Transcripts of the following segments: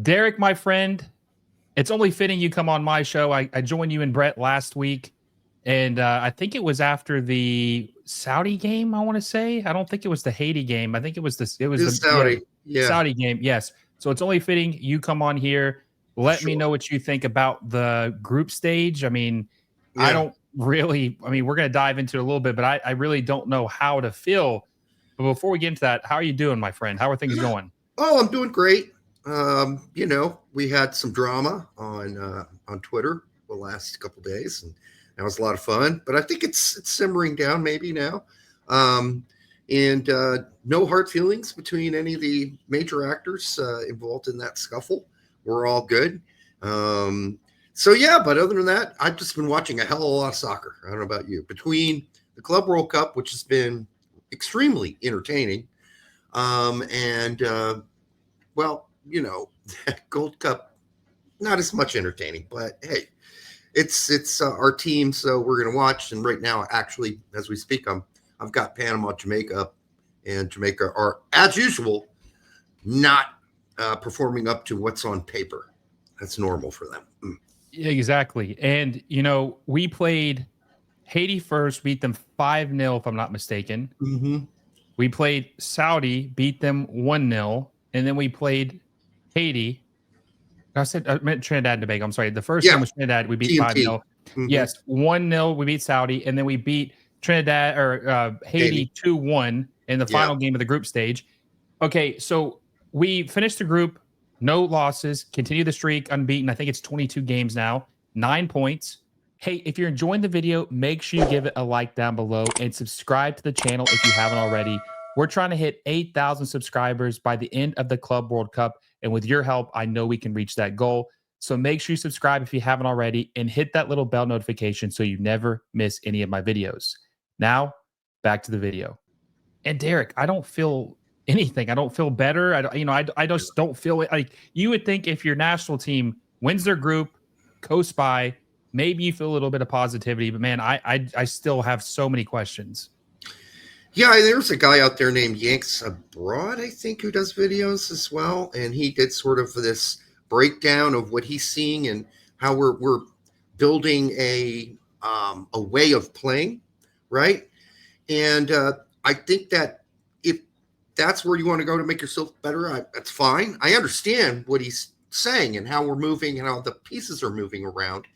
Derek, my friend, it's only fitting you come on my show. I joined you and Brett last week, and I think it was after the Saudi game, I want to say. I don't think it was the Haiti game. I think it was the Saudi. Saudi game, yes. So it's only fitting you come on here. Let me know what you think about the group stage. I mean, I don't really – I mean, we're going to dive into it a little bit, but I really don't know how to feel. But before we get into that, how are you doing, my friend? How are things going? Oh, I'm doing great. We had some drama on Twitter the last couple of days, and that was a lot of fun. But I think it's simmering down maybe now. And no hard feelings between any of the major actors involved in that scuffle. We're all good. But other than that, I've just been watching a hell of a lot of soccer. I don't know about you. Between the Club World Cup, which has been extremely entertaining, Gold Cup, not as much entertaining, but hey, it's our team, so we're going to watch. And right now, actually, as we speak, I've got Panama, Jamaica, and Jamaica are, as usual, not performing up to what's on paper. That's normal for them. Yeah, exactly. And, we played Haiti first, beat them 5-0, if I'm not mistaken. Mm-hmm. We played Saudi, beat them 1-0, and then we played Haiti. I meant Trinidad and Tobago. I'm sorry. The first game was Trinidad. We beat 5-0. Mm-hmm. Yes, 1-0. We beat Saudi, and then we beat Trinidad or Haiti 2-1 in the final game of the group stage. Okay, so we finished the group, no losses, continue the streak, unbeaten. I think it's 22 games now, 9 points. Hey, if you're enjoying the video, make sure you give it a like down below and subscribe to the channel if you haven't already. We're trying to hit 8,000 subscribers by the end of the Club World Cup. And with your help, I know we can reach that goal. So make sure you subscribe if you haven't already and hit that little bell notification so you never miss any of my videos. Now, back to the video. And Derek, I don't feel anything. I don't feel better. I just don't feel it. Like you would think if your national team wins their group, coast by, maybe you feel a little bit of positivity, but man, I still have so many questions. Yeah, there's a guy out there named Yanks Abroad, I think, who does videos as well, and he did sort of this breakdown of what he's seeing and how we're building a way of playing, right? And I think that if that's where you want to go to make yourself better, that's fine. I understand what he's saying and how we're moving and how the pieces are moving around.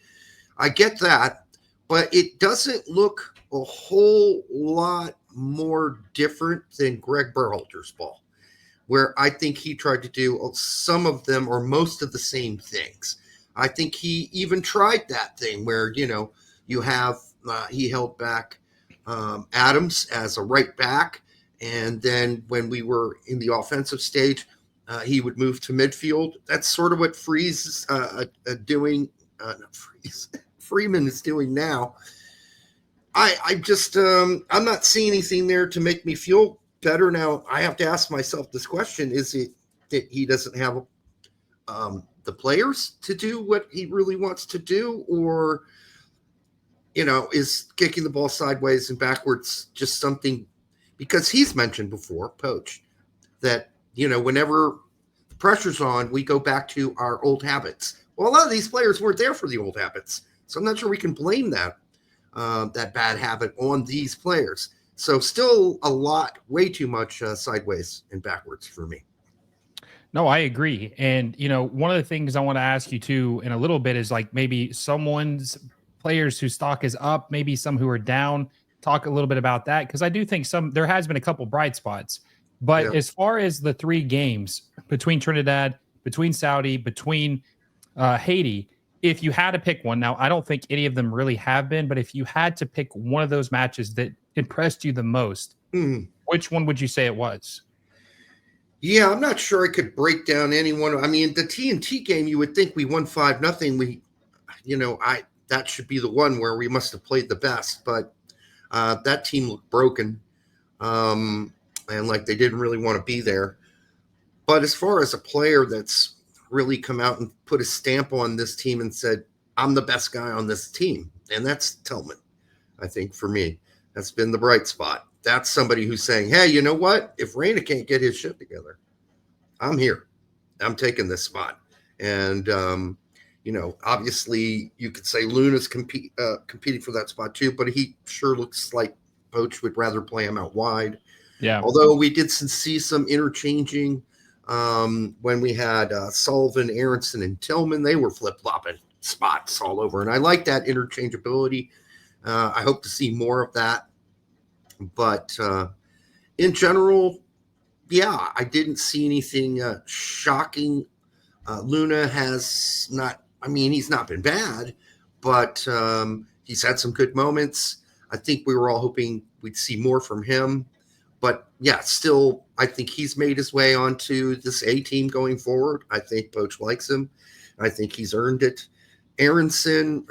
I get that, but it doesn't look a whole lot more different than Greg Berhalter's ball, where I think he tried to do some of them or most of the same things. I think he even tried that thing where, you have he held back Adams as a right back, and then when we were in the offensive stage, he would move to midfield. That's sort of what Freeman is doing now. I just I'm not seeing anything there to make me feel better. Now I have to ask myself this question: is it that he doesn't have the players to do what he really wants to do, or is kicking the ball sideways and backwards just something? Because he's mentioned before, Poach, that whenever the pressure's on, we go back to our old habits. Well, a lot of these players weren't there for the old habits, so I'm not sure we can blame that bad habit on these players. So still a lot, way too much sideways and backwards for me. No, I agree. And, one of the things I want to ask you too in a little bit is like maybe someone's players whose stock is up, maybe some who are down. Talk a little bit about that, because I do think there has been a couple bright spots. But as far as the 3 games between Trinidad, between Saudi, between Haiti, if you had to pick one, now I don't think any of them really have been, but if you had to pick one of those matches that impressed you the most, which one would you say it was? Yeah, I'm not sure I could break down any one. I mean, the TNT game, you would think we won 5-0. That should be the one where we must have played the best, but that team looked broken, and like they didn't really want to be there. But as far as a player that's really come out and put a stamp on this team and said, I'm the best guy on this team, and that's Tillman. I think for me, that's been the bright spot. That's somebody who's saying, hey, you know what? If Reyna can't get his shit together, I'm here. I'm taking this spot. And, obviously you could say Luna's competing for that spot too, but he sure looks like Poach would rather play him out wide. Yeah. Although we did see some interchanging when we had Sullivan, Aronson, and Tillman. They were flip-flopping spots all over. And I like that interchangeability. I hope to see more of that. But in general, yeah, I didn't see anything shocking. Luna has not, he's not been bad, but he's had some good moments. I think we were all hoping we'd see more from him. But yeah, still, I think he's made his way onto this A team going forward. I think Poach likes him. I think he's earned it. Aronson,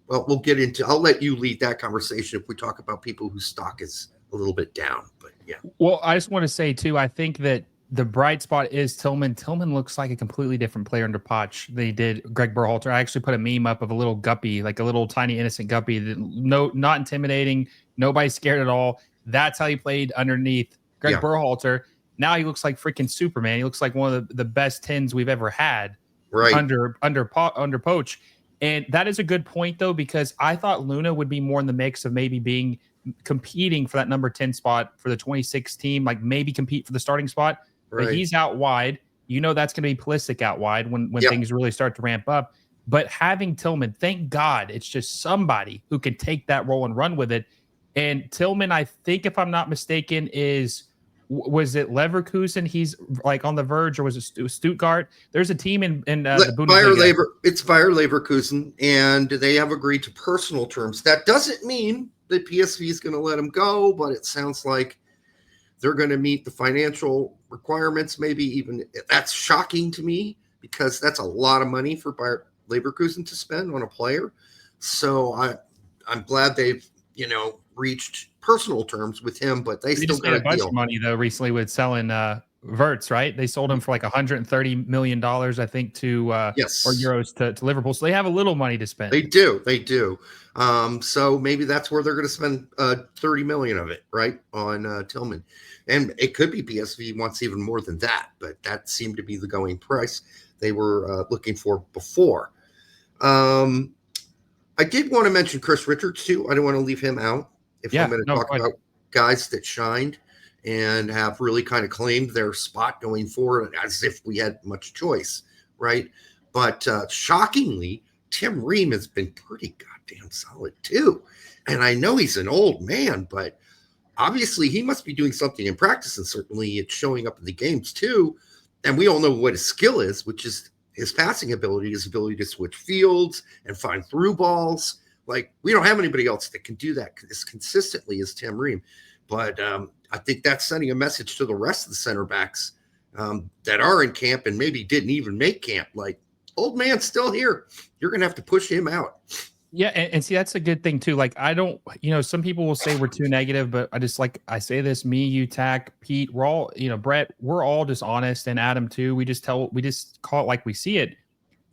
well, I'll let you lead that conversation if we talk about people whose stock is a little bit down. But yeah. Well, I just want to say too, I think that the bright spot is Tillman. Tillman looks like a completely different player under Poch than he did Greg Berhalter. I actually put a meme up of a little guppy, like a little tiny innocent guppy, that not intimidating, nobody scared at all. That's how he played underneath Greg Berhalter. Now he looks like freaking Superman. He looks like one of the best 10s we've ever had under Poach. And that is a good point, though, because I thought Luna would be more in the mix of maybe competing for that number 10 spot for the 26 team, like maybe compete for the starting spot. Right. But he's out wide. That's going to be Pulisic out wide when things really start to ramp up. But having Tillman, thank God, it's just somebody who can take that role and run with it. And Tillman, I think, if I'm not mistaken, was it Leverkusen? He's like on the verge, or was it Stuttgart? There's a team in the Bundesliga. It's Bayer Leverkusen, and they have agreed to personal terms. That doesn't mean that PSV is going to let him go, but it sounds like they're going to meet the financial requirements. Maybe even that's shocking to me, because that's a lot of money for Bayer Leverkusen to spend on a player. So I'm glad they've reached personal terms with him, but they still got a bunch of money though recently with selling Wirtz, right? They sold him for like $130 million, I think, to or euros to Liverpool. So they have a little money to spend. They do. So maybe that's where they're going to spend 30 million of it, right, on Tillman. And it could be PSV wants even more than that, but that seemed to be the going price they were looking for before. I did want to mention Chris Richards too. I don't want to leave him out. I'm going to talk about guys that shined and have really kind of claimed their spot going forward, as if we had much choice, right? But shockingly, Tim Ream has been pretty goddamn solid too. And I know he's an old man, but obviously he must be doing something in practice, and certainly it's showing up in the games too. And we all know what his skill is, which is his passing ability, his ability to switch fields and find through balls. Like, we don't have anybody else that can do that as consistently as Tim Ream. But I think that's sending a message to the rest of the center backs that are in camp and maybe didn't even make camp. Like, old man's still here. You're going to have to push him out. Yeah, and see, that's a good thing too. Like, I don't, some people will say we're too negative, but I say this, me, you, Tack, Pete, we're all, Brett, we're all just honest, and Adam too. We just call it like we see it.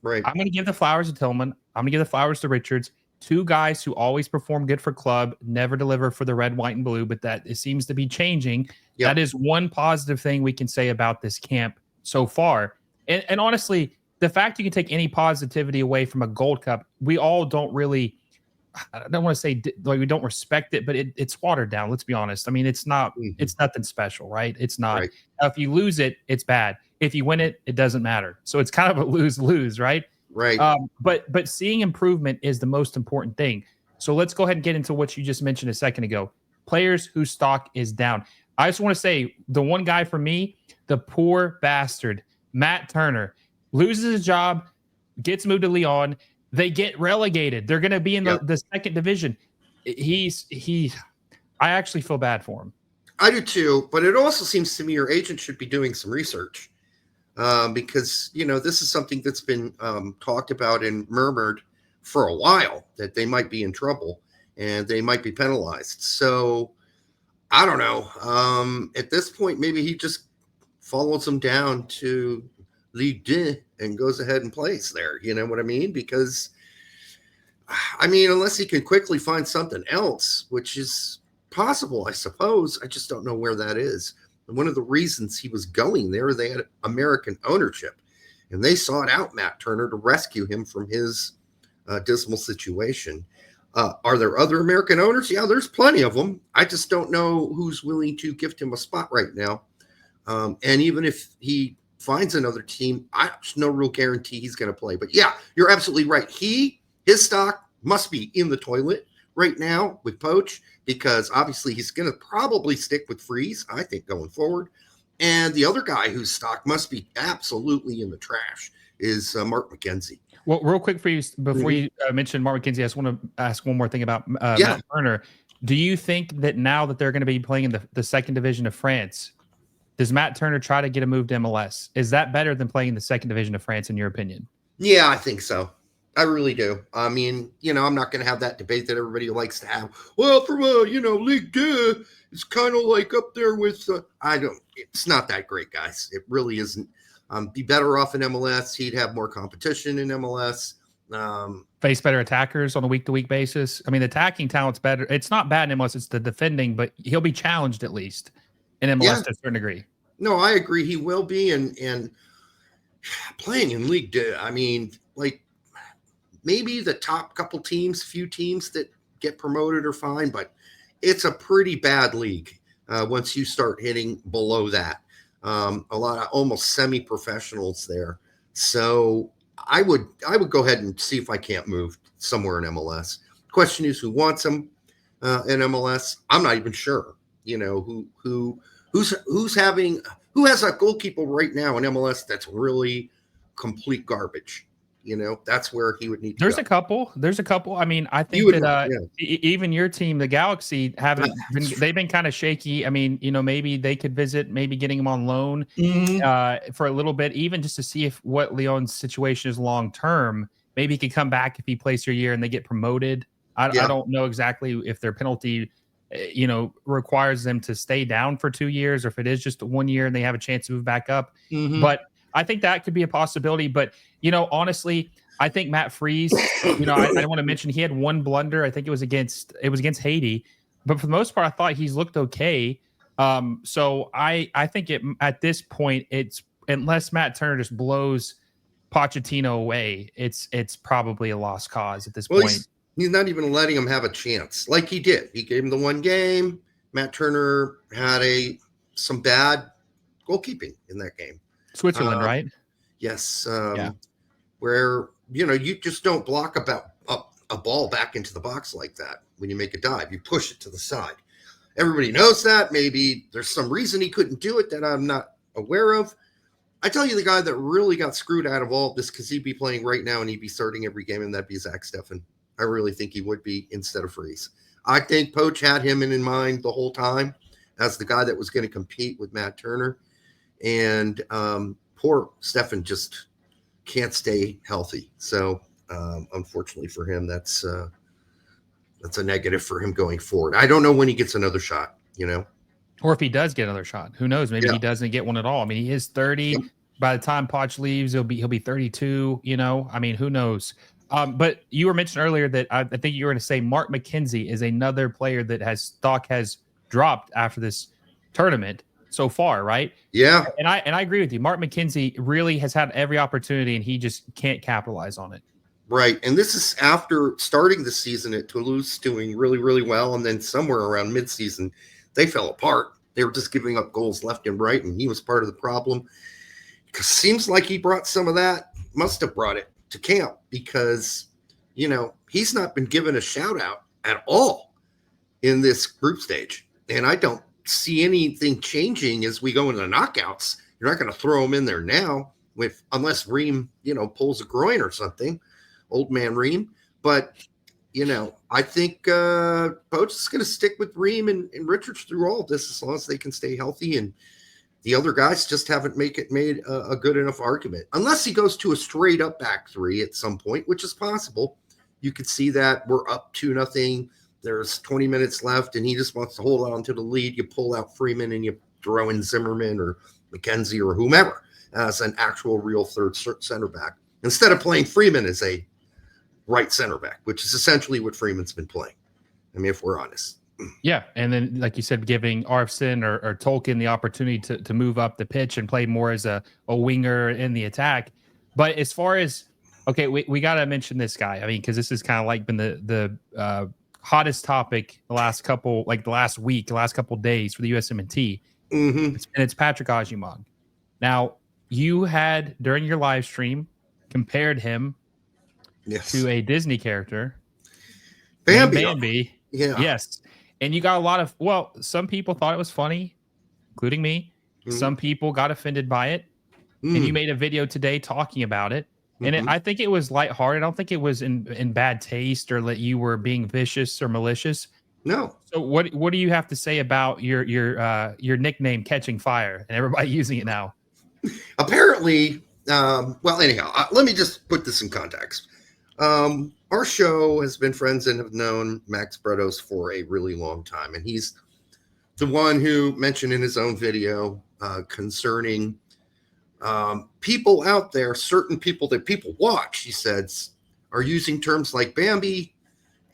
Right. I'm going to give the flowers to Tillman. I'm going to give the flowers to Richards. Two guys who always perform good for club, never deliver for the red, white, and blue, but that it seems to be changing. Yep. That is one positive thing we can say about this camp so far. And honestly, the fact you can take any positivity away from a Gold Cup, we all don't really, I don't want to say like we don't respect it, but it's watered down. Let's be honest. I mean, it's not, it's nothing special, right? It's not. Right. If you lose it, it's bad. If you win it, it doesn't matter. So it's kind of a lose-lose, right? Right. But seeing improvement is the most important thing. So let's go ahead and get into what you just mentioned a second ago. Players whose stock is down. I just want to say the one guy for me, the poor bastard, Matt Turner, loses his job, gets moved to Lyon. They get relegated. They're going to be in the second division. I actually feel bad for him. I do too, but it also seems to me your agent should be doing some research. Because, this is something that's been talked about and murmured for a while, that they might be in trouble and they might be penalized. So I don't know. At this point, maybe he just follows them down to Ligue 2 and goes ahead and plays there. You know what I mean? Because, unless he can quickly find something else, which is possible, I suppose. I just don't know where that is. And one of the reasons he was going there, they had American ownership. and they sought out Matt Turner to rescue him from his dismal situation. Are there other American owners? Yeah, there's plenty of them. I just don't know who's willing to gift him a spot right now. And even if he finds another team, there's no real guarantee he's going to play. But yeah, you're absolutely right. His stock must be in the toilet right now with Poach, because obviously he's going to probably stick with Freeze, I think, going forward. And the other guy whose stock must be absolutely in the trash is Mark McKenzie. Well, real quick for you, before you mention Mark McKenzie, I just want to ask one more thing about Matt Turner. Do you think that now that they're going to be playing in the second division of France, does Matt Turner try to get a move to MLS? Is that better than playing in the second division of France, in your opinion? Yeah, I think so. I really do. I mean, I'm not going to have that debate that everybody likes to have. Well, from Ligue 2, it's kind of like up there with. It's not that great, guys. It really isn't. Be better off in MLS. He'd have more competition in MLS. Face better attackers on a week-to-week basis. I mean, the attacking talent's better. It's not bad in MLS. It's the defending, but he'll be challenged at least in MLS to a certain degree. No, I agree. He will be, and playing in League 2. I mean, like, maybe the top few teams that get promoted are fine, but it's a pretty bad league once you start hitting below that. A lot of almost semi-professionals there. So I would go ahead and see if I can't move somewhere in MLS. Question is, who wants him in MLS? I'm not even sure. Who has a goalkeeper right now in MLS that's really complete garbage. That's where he would need to go. There's a couple. I mean, I think that even your team, the Galaxy, they've been kind of shaky. I mean, maybe they could visit, maybe getting him on loan for a little bit, even just to see what Leon's situation is long term. Maybe he could come back if he plays for a year and they get promoted. I don't know exactly if their penalty, requires them to stay down for 2 years, or if it is just 1 year and they have a chance to move back up. But I think that could be a possibility. But, honestly, I think Matt Freeze, I want to mention he had one blunder. I think it was against Haiti. But for the most part, I thought he's looked okay. So I think at this point, it's unless Matt Turner just blows Pochettino away, it's probably a lost cause at this point. He's not even letting him have a chance like he did. He gave him the one game. Matt Turner had some bad goalkeeping in that game. Switzerland, right? Yes. Where, you just don't block a ball back into the box like that when you make a dive. You push it to the side. Everybody knows that. Maybe there's some reason he couldn't do it that I'm not aware of. I tell you, the guy that really got screwed out of all of this, because he'd be playing right now and he'd be starting every game, and that'd be Zach Steffen. I really think he would be instead of Freeze. I think Poach had him in mind the whole time as the guy that was going to compete with Matt Turner. And poor Steffen just can't stay healthy. So unfortunately for him, that's a negative for him going forward. I don't know when he gets another shot, Or if he does get another shot, who knows? Maybe he doesn't get one at all. I mean, he is 30. Yep. By the time Poch leaves, he'll be 32. I mean, who knows? But you were mentioning earlier that I think you were going to say Mark McKenzie is another player that stock has dropped after this tournament so far, right? Yeah. And I agree with you. Mark McKenzie really has had every opportunity, and he just can't capitalize on it. Right. And this is after starting the season at Toulouse, doing really, really well. And then somewhere around midseason, they fell apart. They were just giving up goals left and right, and he was part of the problem. Because seems like he brought some of that, must have brought it to camp, because, he's not been given a shout out at all in this group stage. And I don't see anything changing as we go into the knockouts. You're not going to throw him in there now unless Ream, pulls a groin or something, old man Ream. But, I think Poach is going to stick with Ream and Richards through all of this as long as they can stay healthy. And the other guys just haven't made a good enough argument. Unless he goes to a straight up back three at some point, which is possible. You could see that we're up 2-0. There's 20 minutes left, and he just wants to hold on to the lead. You pull out Freeman and you throw in Zimmerman or McKenzie or whomever as an actual real third center back, instead of playing Freeman as a right center back, which is essentially what Freeman's been playing. I mean, if we're honest. Yeah, and then, like you said, giving Arfson or Tolkien the opportunity to move up the pitch and play more as a winger in the attack. But as far as okay, we got to mention this guy. I mean, because this has kind of like been the hottest topic the last couple, like the last week, the last couple days for the USMNT. Mm-hmm. It's Patrick Agyemang. Now, you had during your live stream compared him to a Disney character, Bambi. Yeah. Yes. And you got a lot of, well, some people thought it was funny, including me. Mm-hmm. Some people got offended by it. And you made a video today talking about it. And I think it was lighthearted. I don't think it was in bad taste or that you were being vicious or malicious. No. So what do you have to say about your nickname Catching Fire and everybody using it now? Apparently, well, anyhow, let me just put this in context. Our show has been friends and have known Max Bretos for a really long time. And he's the one who mentioned in his own video concerning people out there, certain people that people watch, he says, are using terms like Bambi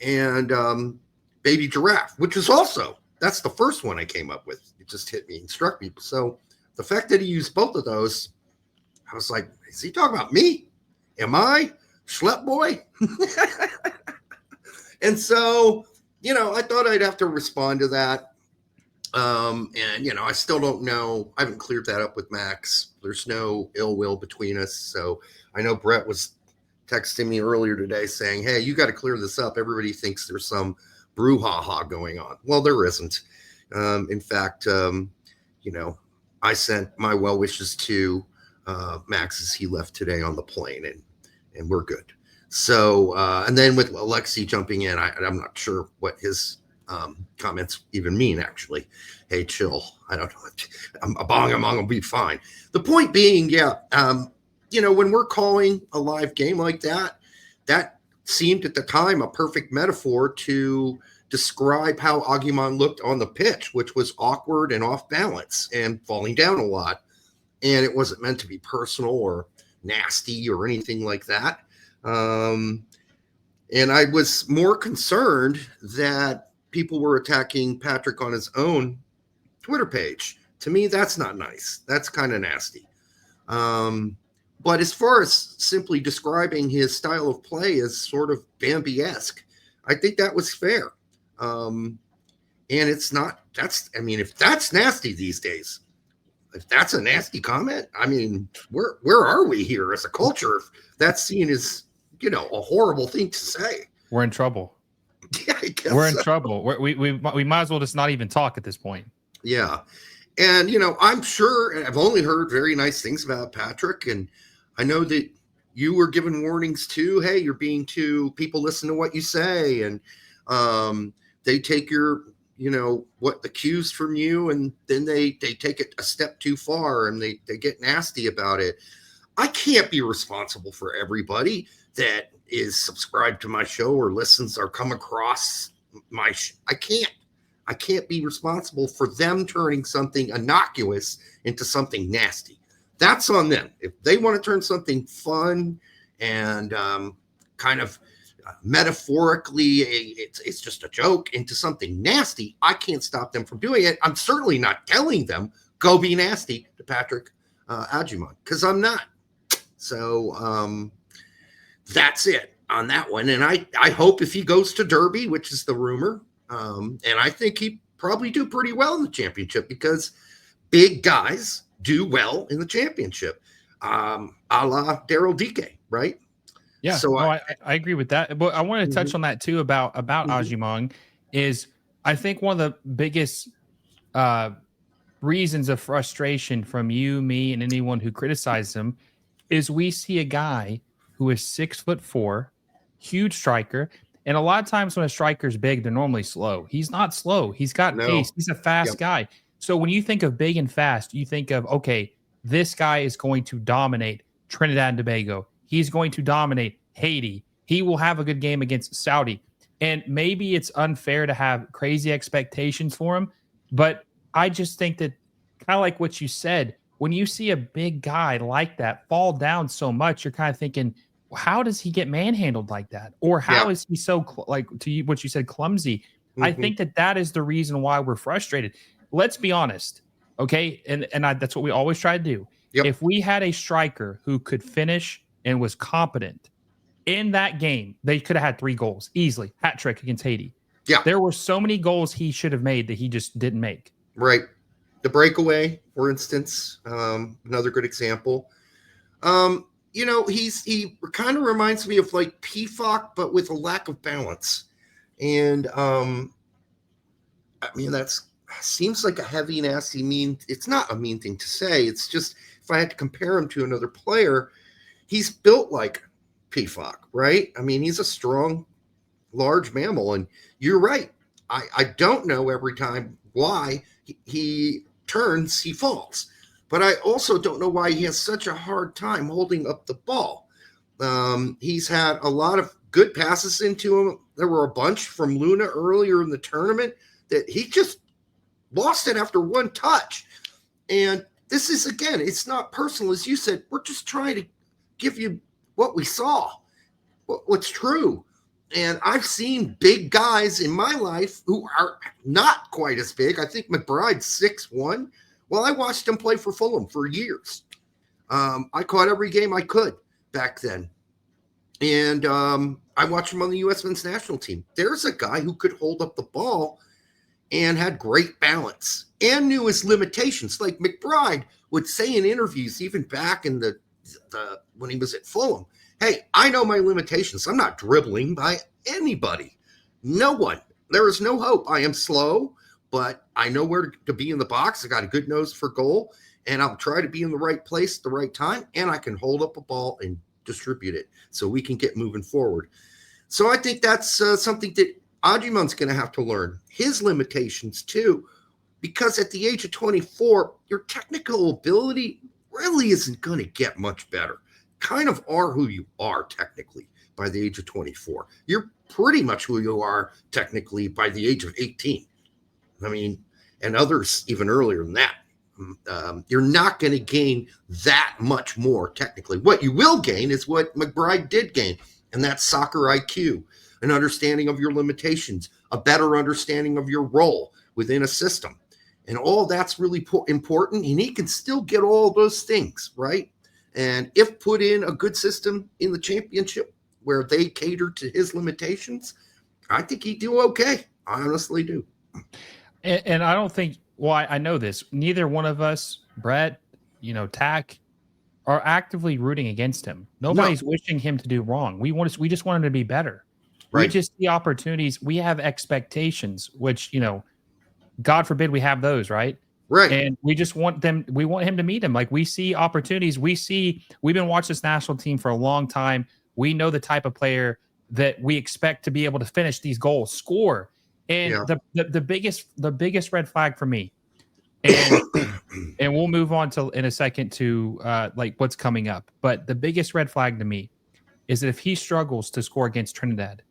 and baby giraffe, which is also, that's the first one I came up with. It just hit me and struck me. So the fact that he used both of those, I was like, is he talking about me? Am I schlep boy? And so, I thought I'd have to respond to that. And I still don't know. I haven't cleared that up with Max. There's no ill will between us. So I know Brett was texting me earlier today saying, hey, you got to clear this up. Everybody thinks there's some brouhaha going on. Well, there isn't. In fact, I sent my well wishes to Max as he left today on the plane, and we're good. So, and then with Alexi jumping in, I'm not sure what his comments even mean, actually. Hey, chill. I don't know. A bong will be fine. The point being, when we're calling a live game like that, that seemed at the time a perfect metaphor to describe how Agyemang looked on the pitch, which was awkward and off balance and falling down a lot. And it wasn't meant to be personal or nasty or anything like that. And I was more concerned that people were attacking Patrick on his own Twitter page. To me, that's not nice. That's kind of nasty. But as far as simply describing his style of play as sort of Bambi-esque, I think that was fair. And it's not, if that's nasty these days, if that's a nasty comment, where are we here as a culture? If that's seen as, a horrible thing to say. We're in trouble. Yeah, I guess we're in trouble. We might as well just not even talk at this point. Yeah. And, I'm sure, and I've only heard very nice things about Patrick. And I know that you were given warnings too. Hey, you're being too, people listen to what you say. And they take your, what the cues from you. And then they take it a step too far and they get nasty about it. I can't be responsible for everybody that is subscribed to my show or listens or come across my I can't be responsible for them turning something innocuous into something nasty. That's on them. If they want to turn something fun and kind of metaphorically, it's just a joke, into something nasty, I can't stop them from doing it. I'm certainly not telling them, go be nasty to Patrick Agyemang, because I'm not. So that's it on that one. And I hope if he goes to Derby, which is the rumor, and I think he probably do pretty well in the championship because big guys do well in the championship, a la Daryl Dike, right? Yeah, so I agree with that. But I want to touch on that too about Agyemang is I think one of the biggest reasons of frustration from you, me, and anyone who criticizes him is we see a guy who is 6'4", huge striker. And a lot of times when a striker's big, they're normally slow. He's not slow. He's got pace. He's a fast guy. So when you think of big and fast, you think of, okay, this guy is going to dominate Trinidad and Tobago. He's going to dominate Haiti. He will have a good game against Saudi. And maybe it's unfair to have crazy expectations for him, but I just think that kind of like what you said, when you see a big guy like that fall down so much, you're kind of thinking, how does he get manhandled like that? Or how is he so, like to you, what you said, clumsy? I think that is the reason why we're frustrated. Let's be honest, okay? And that's what we always try to do. If we had a striker who could finish and was competent in that game, they could have had 3 goals easily. Hat trick against Haiti. Yeah. There were so many goals he should have made that he just didn't make. Right. The breakaway, for instance, another good example. He kind of reminds me of like PFOC, but with a lack of balance. And that's seems like a heavy, nasty, mean. It's not a mean thing to say. It's just if I had to compare him to another player, he's built like PFOC, right? I mean, he's a strong, large mammal, and you're right. I don't know every time why he turns, he falls. But I also don't know why he has such a hard time holding up the ball. He's had a lot of good passes into him. There were a bunch from Luna earlier in the tournament that he just lost it after one touch. And this is, again, it's not personal. As you said, we're just trying to give you what we saw, what's true. And I've seen big guys in my life who are not quite as big. I think McBride's 6'1". Well, I watched him play for Fulham for years. I caught every game I could back then. And I watched him on the U.S. men's national team. There's a guy who could hold up the ball and had great balance and knew his limitations. Like McBride would say in interviews, even back in the when he was at Fulham, hey, I know my limitations. I'm not dribbling by anybody. No one. There is no hope. I am slow, but I know where to be in the box. I got a good nose for goal, and I'll try to be in the right place at the right time, and I can hold up a ball and distribute it so we can get moving forward. So I think that's something that Agyemang's going to have to learn. His limitations, too, because at the age of 24, your technical ability really isn't going to get much better. Kind of are who you are technically by the age of 24. You're pretty much who you are technically by the age of 18. I mean, and others even earlier than that. You're not going to gain that much more technically. What you will gain is what McBride did gain, and that's soccer IQ, an understanding of your limitations, a better understanding of your role within a system. And all that's really important, and he can still get all those things, right? And if put in a good system in the championship where they cater to his limitations, I think he'd do okay. I honestly do. And I don't think, well, I know this. Neither one of us, Brett, Tack, are actively rooting against him. Nobody's wishing him to do wrong. We just want him to be better. Right. We just see opportunities. We have expectations, which, God forbid we have those, right? Right. And we just want him to meet them. Like we see opportunities. We've been watching this national team for a long time. We know the type of player that we expect to be able to finish these goals, score. And the biggest red flag for me, and and we'll move on in a second to like what's coming up. But the biggest red flag to me is that if he struggles to score against Trinidad,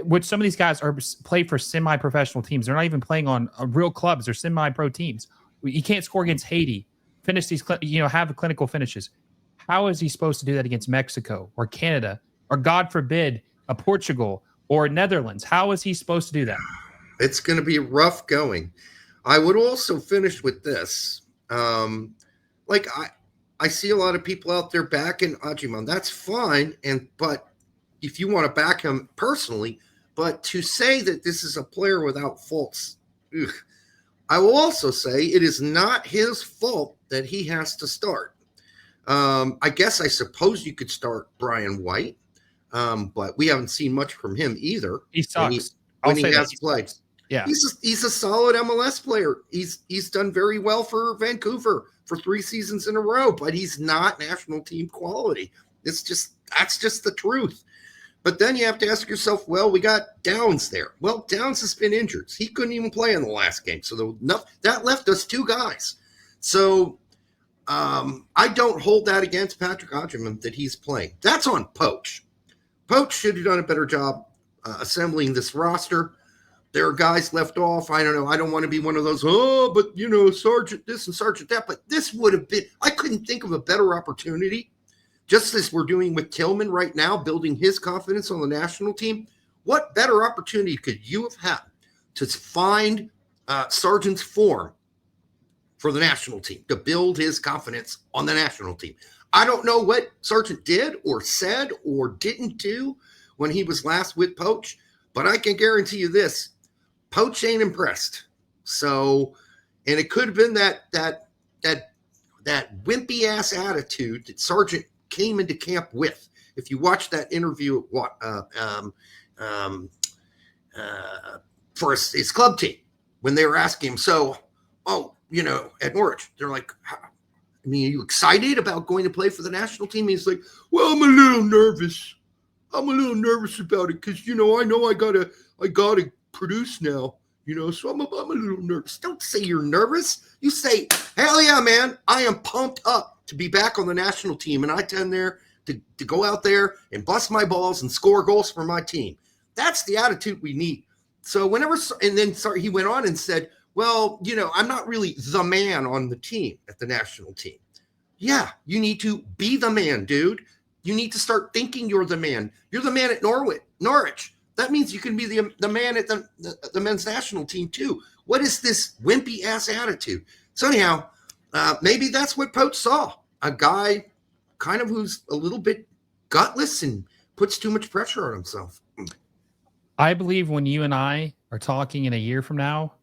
which some of these guys play for semi-professional teams, they're not even playing on real clubs or semi-pro teams. You can't score against Haiti, finish these, have clinical finishes. How is he supposed to do that against Mexico or Canada or, God forbid, a Portugal or Netherlands? How is he supposed to do that? It's going to be rough going. I would also finish with this. I see a lot of people out there backing Agyemang. That's fine, but if you want to back him personally, but to say that this is a player without faults, I will also say it is not his fault that he has to start. I suppose you could start Brian White, but we haven't seen much from him either. He sucks. When he has played. Yeah, he's a solid MLS player. He's done very well for Vancouver for 3 seasons in a row, but he's not national team quality. That's just the truth. But then you have to ask yourself, well, we got Downs there. Well, Downs has been injured. He couldn't even play in the last game. So that left us 2 guys. So I don't hold that against Patrick Agyemang that he's playing. That's on Poch. Poch should have done a better job assembling this roster. There are guys left off. I don't know. I don't want to be one of those, Sergeant this and Sergeant that. But this would have been, I couldn't think of a better opportunity. Just as we're doing with Tillman right now, building his confidence on the national team. What better opportunity could you have had to find Sargent's form for the national team, to build his confidence on the national team? I don't know what Sargent did or said or didn't do when he was last with Poach, but I can guarantee you this: Poach ain't impressed. So, and it could have been that wimpy ass attitude that Sargent came into camp with. If you watch that interview for his club team, when they were asking him, at Norwich, they're like, are you excited about going to play for the national team? And he's like, well, I'm a little nervous. I'm a little nervous about it because, I know I gotta produce now, so I'm a little nervous. Don't say you're nervous. You say, hell yeah, man, I am pumped up to be back on the national team, and I intend to go out there and bust my balls and score goals for my team. That's the attitude we need. So he went on and said, well, I'm not really the man on the team at the national team. Yeah, you need to be the man, dude. You need to start thinking you're the man. You're the man at Norwich. That means you can be the man at the men's national team too. What is this wimpy ass attitude? So anyhow, maybe that's what Poach saw. A guy kind of who's a little bit gutless and puts too much pressure on himself. I believe when you and I are talking in a year from now,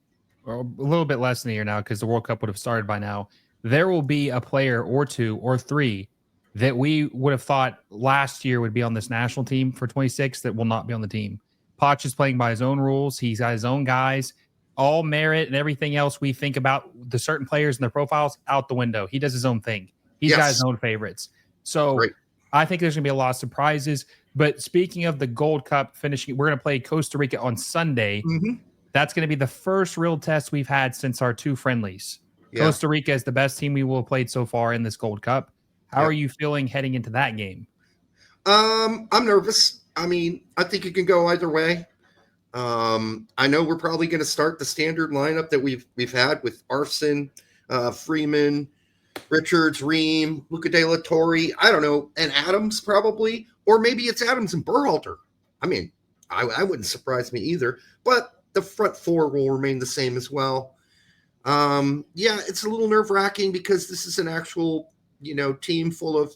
or a little bit less than a year now, because the World Cup would have started by now, there will be a player or two or three that we would have thought last year would be on this national team for 26 that will not be on the team. Poch is playing by his own rules. He's got his own guys. All merit and everything else we think about the certain players and their profiles out the window. He does his own thing. He's got his own favorites. So great. I think there's going to be a lot of surprises. But speaking of the Gold Cup finishing, we're going to play Costa Rica on Sunday. Mm-hmm. That's going to be the first real test we've had since our two friendlies. Yeah. Costa Rica is the best team we will have played so far in this Gold Cup. How are you feeling heading into that game? I'm nervous. I think it can go either way. I know we're probably going to start the standard lineup that we've had with Arson, Freeman, Richards, Ream, Luca De La Torre, I don't know, and Adams probably, or maybe it's Adams and Berhalter. I wouldn't surprise me either, but the front four will remain the same as well. It's a little nerve-wracking because this is an actual, team full of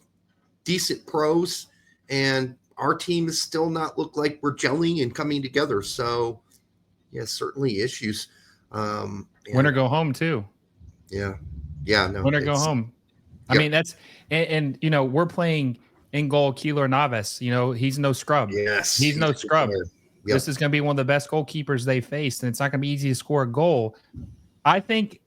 decent pros, and our team is still not look like we're gelling and coming together. So, certainly issues. Winner go home too. Yeah. No. Winner go home. Yep. That's and we're playing in goal Keylor Navas. He's no scrub. Yes, he's no scrub. Yep. This is going to be one of the best goalkeepers they faced, and it's not going to be easy to score a goal. I think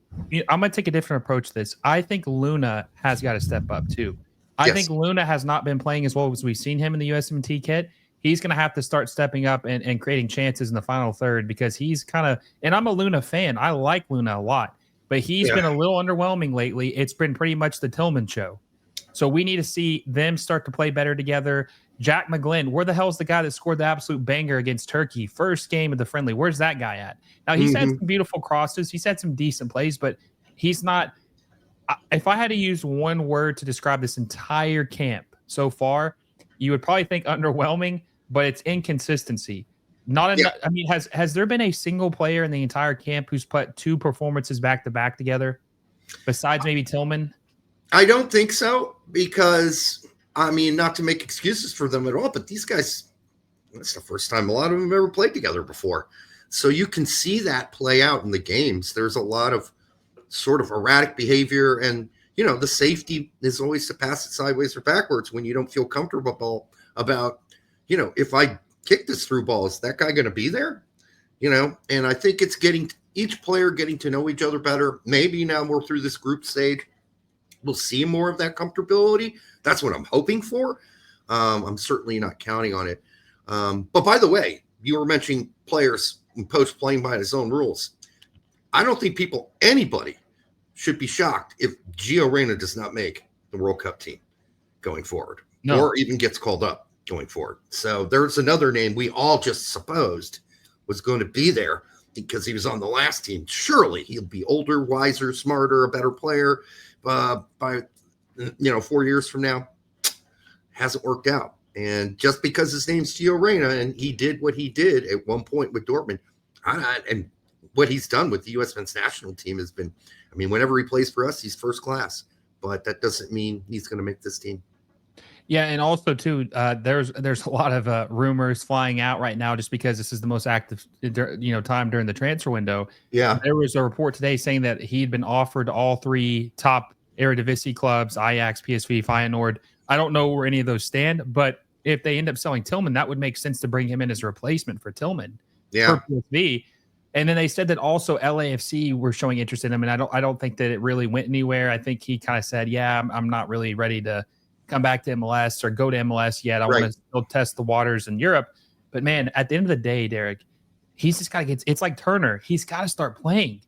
I'm going to take a different approach to this. I think Luna has got to step up too. I think Luna has not been playing as well as we've seen him in the USMNT kit. He's going to have to start stepping up and creating chances in the final third because he's kind of – and I'm a Luna fan. I like Luna a lot, but he's been a little underwhelming lately. It's been pretty much the Tillman show. So we need to see them start to play better together. Jack McGlynn, where the hell is the guy that scored the absolute banger against Turkey? First game of the friendly. Where's that guy at? Now, he's had some beautiful crosses. He's had some decent plays, but he's not – if I had to use one word to describe this entire camp so far, you would probably think underwhelming, but it's inconsistency. Not enough. Has there been a single player in the entire camp who's put two performances back-to-back together besides maybe Tillman? I don't think so because – not to make excuses for them at all, but these guys, it's the first time a lot of them ever played together before. So you can see that play out in the games. There's a lot of sort of erratic behavior, and, the safety is always to pass it sideways or backwards when you don't feel comfortable about, if I kick this through ball, is that guy going to be there? And I think it's each player getting to know each other better. Maybe now we're through this group stage, we'll see more of that comfortability. That's what I'm hoping for. I'm certainly not counting on it. But by the way, you were mentioning players and Poach playing by his own rules. I don't think anybody should be shocked if Gio Reyna does not make the World Cup team going forward, or even gets called up going forward. So there's another name we all just supposed was going to be there because he was on the last team. Surely he'll be older, wiser, smarter, a better player by 4 years from now. Hasn't worked out. And just because his name's Gio Reyna and he did what he did at one point with Dortmund, and what he's done with the U.S. men's national team has been, whenever he plays for us, he's first class. but that doesn't mean he's going to make this team. Yeah, and also too, there's a lot of rumors flying out right now just because this is the most active time during the transfer window. Yeah, there was a report today saying that he'd been offered all 3 top Eredivisie clubs: Ajax, PSV, Feyenoord. I don't know where any of those stand, but if they end up selling Tillman, that would make sense to bring him in as a replacement for Tillman for PSV. And then they said that also LAFC were showing interest in him, and I don't think that it really went anywhere. I think he kind of said, "Yeah, I'm not really ready to come back to MLS or go to MLS yet. I want to still test the waters in Europe." But man, at the end of the day, Derek, he's just got to get. It's like Turner. He's got to start playing.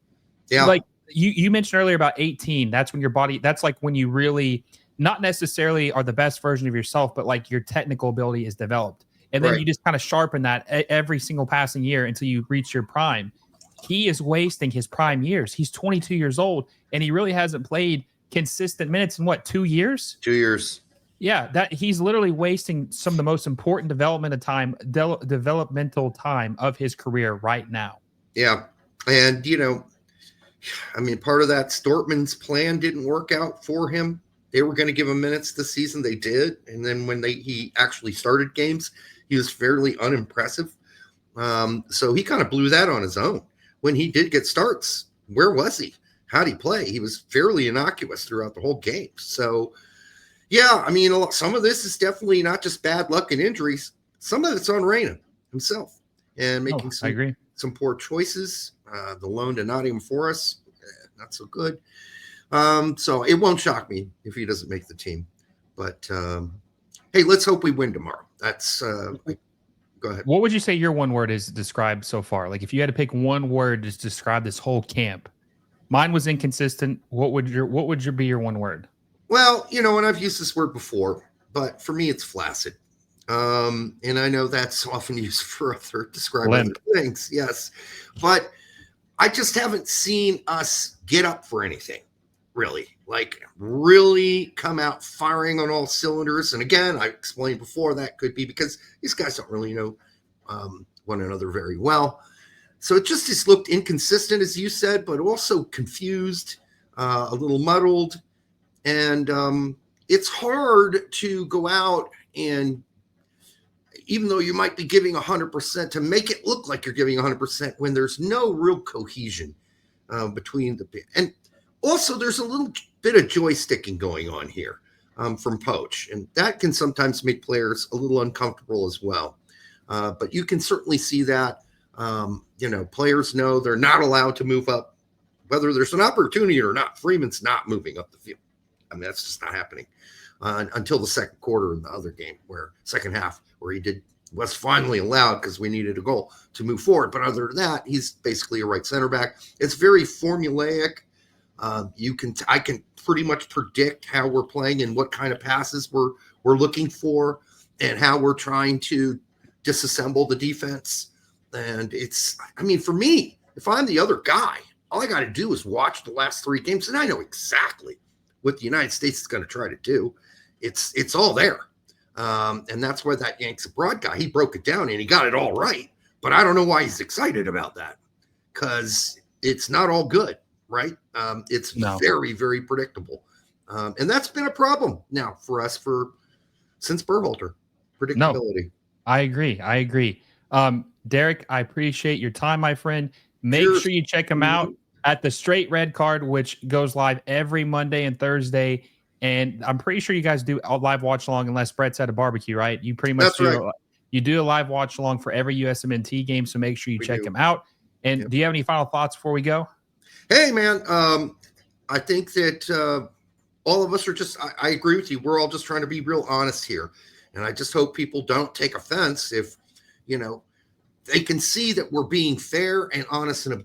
Yeah, like you mentioned earlier about 18. That's when your body. That's like when you really not necessarily are the best version of yourself, but like your technical ability is developed, and then you just kind of sharpen that every single passing year until you reach your prime. He is wasting his prime years. He's 22 years old, and he really hasn't played consistent minutes in what, 2 years? 2 years. Yeah, that he's literally wasting some of the most important developmental time of his career right now. Yeah, and part of that Stortman's plan didn't work out for him. They were going to give him minutes this season. They did, and then when he actually started games, he was fairly unimpressive. So he kind of blew that on his own. When he did get starts, where was he? How did he play? He was fairly innocuous throughout the whole game. So, yeah, some of this is definitely not just bad luck and injuries. Some of it's on Reyna himself and making some poor choices. The loan to Nottingham Forest, not so good. So it won't shock me if he doesn't make the team. But, hey, let's hope we win tomorrow. That's go ahead. What would you say your one word is described so far? Like if you had to pick one word to describe this whole camp, mine was inconsistent. What would be your one word? Well, and I've used this word before, but for me, it's flaccid. And I know that's often used for describing other things. Yes. But I just haven't seen us get up for anything, really. Like really come out firing on all cylinders. And again, I explained before that could be because these guys don't really know one another very well. So it just looked inconsistent, as you said, but also confused, a little muddled. And it's hard to go out and, even though you might be giving 100%, to make it look like you're giving 100% when there's no real cohesion between the. And also, there's a little bit of joysticking going on here from Poch, and that can sometimes make players a little uncomfortable as well. But you can certainly see that. Players know they're not allowed to move up, whether there's an opportunity or not. Freeman's not moving up the field. That's just not happening until the second quarter in the other game, second half, where he was finally allowed because we needed a goal to move forward. But other than that, he's basically a right center back. It's very formulaic. I can pretty much predict how we're playing and what kind of passes we're looking for and how we're trying to disassemble the defense. And for me, if I'm the other guy, all I got to do is watch the last 3 games, and I know exactly what the United States is going to try to do. It's all there. And that's where that Yanks abroad guy, he broke it down and he got it all right. But I don't know why he's excited about that, because it's not all good, right? It's very, very predictable. And that's been a problem now for us since Berhalter, predictability. No, I agree. Derek, I appreciate your time, my friend. Make sure you check him out at the Straight Red Card, which goes live every Monday and Thursday. And I'm pretty sure you guys do a live watch along unless Brett's at a barbecue, right? You pretty much you do a live watch along for every USMNT game. So make sure you check him out. And do you have any final thoughts before we go? Hey, man, I think that all of us are I agree with you. We're all just trying to be real honest here. And I just hope people don't take offense if, they can see that we're being fair and honest and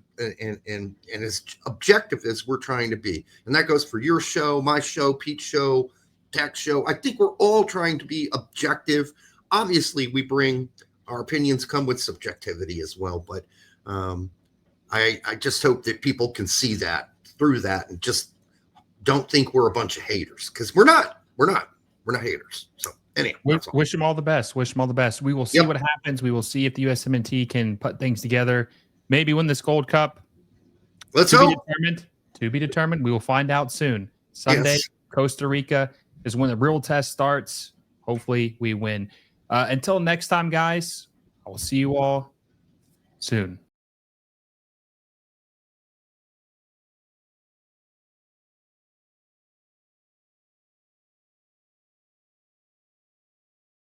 as objective as we're trying to be. And that goes for your show, my show, Pete's show, Tech's show. I think we're all trying to be objective. Obviously, our opinions come with subjectivity as well. But I just hope that people can see that through that and just don't think we're a bunch of haters, because we're not haters. So anyway, wish them all the best. We will see what happens. We will see if the USMNT can put things together, maybe win this Gold Cup. Let's hope. To be determined. We will find out soon. Sunday, Costa Rica is when the real test starts. Hopefully we win. Until next time, guys, I will see you all soon.